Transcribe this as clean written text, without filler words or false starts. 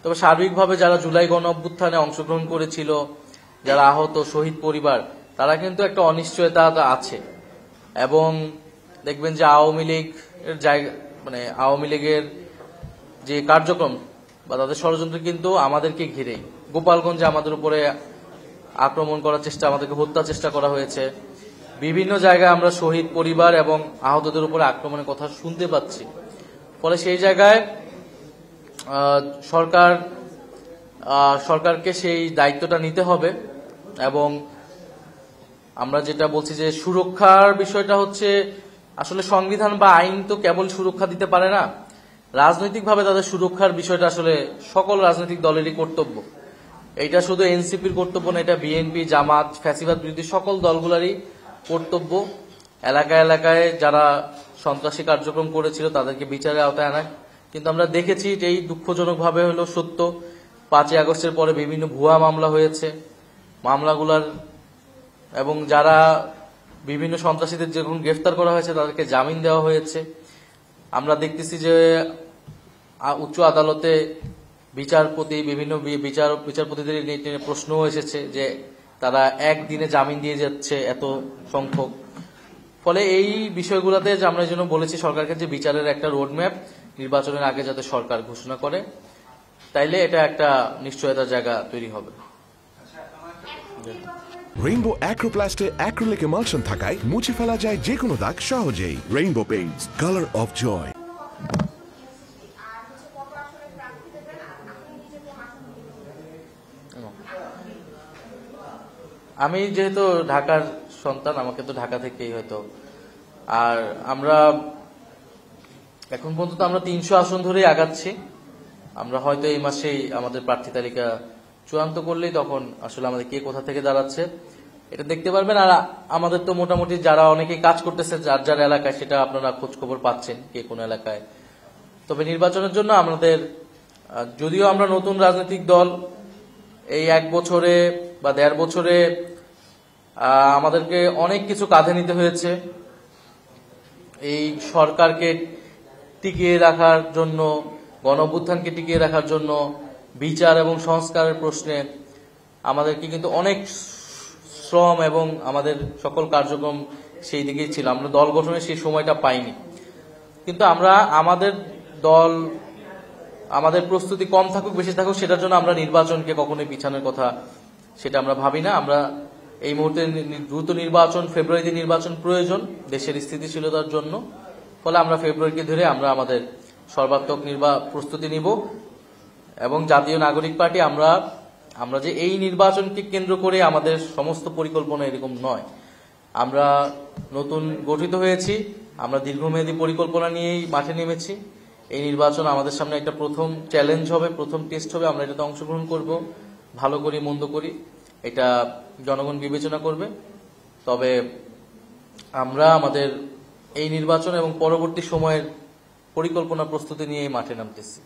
তবে সার্বিকভাবে যারা জুলাই গণ অভ্যুত্থানে অংশগ্রহণ করেছিল, যারা আহত শহীদ পরিবার, তারা কিন্তু একটা অনিশ্চয়তা আছে। এবং দেখবেন যে আওয়ামী লীগের জায়গা মানে আওয়ামী লীগের যে কার্যক্রম বা তাদের ষড়যন্ত্র কিন্তু আমাদেরকে ঘিরেই। গোপালগঞ্জে আমাদের উপরে আক্রমণ করার চেষ্টা, আমাদেরকে হত্যার চেষ্টা করা হয়েছে। বিভিন্ন জায়গায় আমরা শহীদ পরিবার এবং আহতদের উপরে আক্রমণের কথা শুনতে পাচ্ছি। ফলে সেই জায়গায় সরকারকে সেই দায়িত্বটা নিতে হবে। এবং আমরা যেটা বলছি যে সুরক্ষার বিষয়টা হচ্ছে, আসলে সংবিধান বা আইন তো কেবল সুরক্ষা দিতে পারে না, রাজনৈতিকভাবে তাদের সুরক্ষার বিষয়টা আসলে সকল রাজনৈতিক দলেরই কর্তব্য। এইটা শুধু এনসিপির কর্তব্য না, এটা বিএনপি, জামাত, ফ্যাসিবাদ বিরোধী সকল দলগুলোরই কর্তব্য। এলাকায় এলাকায় যারা সন্ত্রাসী কার্যক্রম করেছিল তাদেরকে বিচারের আওতায় আনা। কিন্তু আমরা দেখেছি যে এই দুঃখজনকভাবে হলো সত্য, 5ই আগস্টের পরে বিভিন্ন ভুয়া মামলা হয়েছে। মামলাগুলার এবং যারা বিভিন্ন সন্ত্রাসীদের যখন গ্রেফতার করা হয়েছে তাদেরকে জামিন দেওয়া হয়েছে। আমরা দেখতেছি যে উচ্চ আদালতে বিভিন্ন বিচারপতিদের নিয়ে প্রশ্ন এসেছে যে তারা একদিনে জামিন দিয়ে যাচ্ছে এত সংখ্যক। ফলে এই বিষয়গুলোতে যে আমরা জন্য বলেছি সরকারকে যে বিচারের একটা রোডম্যাপ নির্বাচনের আগে যাতে সরকার ঘোষণা করে, তাইলে এটা একটা নিশ্চয়তার জায়গা তৈরি হবে। রেইনবো অ্যাক্রোপ্লাস্টে অ্যাক্রিলিক এমালশন থাকায় মুছে ফেলা যায় যে কোনো দাগ সহজেই। Rainbow paints, colour of joy. আমি যেহেতু ঢাকার সন্তান, আমাকে তো ঢাকা থেকেই হয়তো। আর আমরা এখন পর্যন্ত আমরা 300 আসন ধরেই আগাচ্ছি। আমরা হয়তো এই মাসেই আমাদের প্রার্থী তালিকা চূড়ান্ত করলেই তখন আসলে আমাদের কে কোথা থেকে দাঁড়াচ্ছে এটা দেখতে পারবেন। আর আমাদের তো মোটামুটি যারা অনেকেই কাজ করতেছে যার যার এলাকায়, সেটা আপনারা খোঁজ খবর পাচ্ছেন কে কোন এলাকায়। তবে নির্বাচনের জন্য আমাদের, যদিও আমরা নতুন রাজনৈতিক দল, এই 1 বছরে বা 1.5 বছরে আমাদেরকে অনেক কিছু কাঁধে নিতে হয়েছে। এই সরকারকে টিকিয়ে রাখার জন্য, গণঅভ্যুত্থানকে টিকিয়ে রাখার জন্য, বিচার এবং সংস্কারের প্রশ্নে আমাদেরকে কিন্তু অনেক শ্রম এবং আমাদের সকল কার্যক্রম সেই দিকেই ছিল। আমরা দল গঠনের সেই সময়টা পাইনি। কিন্তু আমরা আমাদের প্রস্তুতি কম থাকুক বেশি থাকুক, সেটার জন্য আমরা নির্বাচনকে কখনোই পিছানোর কথা সেটা আমরা ভাবি না। আমরা এই মুহূর্তে দ্রুত নির্বাচন, ফেব্রুয়ারিতে নির্বাচন প্রয়োজন দেশের স্থিতিশীলতার জন্য। ফলে আমরা ফেব্রুয়ারিকে ধরে আমরা আমাদের সর্বাত্মক প্রস্তুতি নিব। এবং জাতীয় নাগরিক পার্টি আমরা যে এই নির্বাচনকে কেন্দ্র করে আমাদের সমস্ত পরিকল্পনা এরকম নয়। আমরা নতুন গঠিত হয়েছি, আমরা দীর্ঘমেয়াদী পরিকল্পনা নিয়েই মাঠে নেমেছি। এই নির্বাচন আমাদের সামনে একটা প্রথম চ্যালেঞ্জ হবে, প্রথম টেস্ট হবে। আমরা এটাতে অংশগ্রহণ করব, ভালো করি মন্দ করি এটা জনগণ বিবেচনা করবে। তবে আমরা আমাদের এই নির্বাচন এবং পরবর্তী সময়ের পরিকল্পনা প্রস্তুতি নিয়ে মাঠে নামতেছি।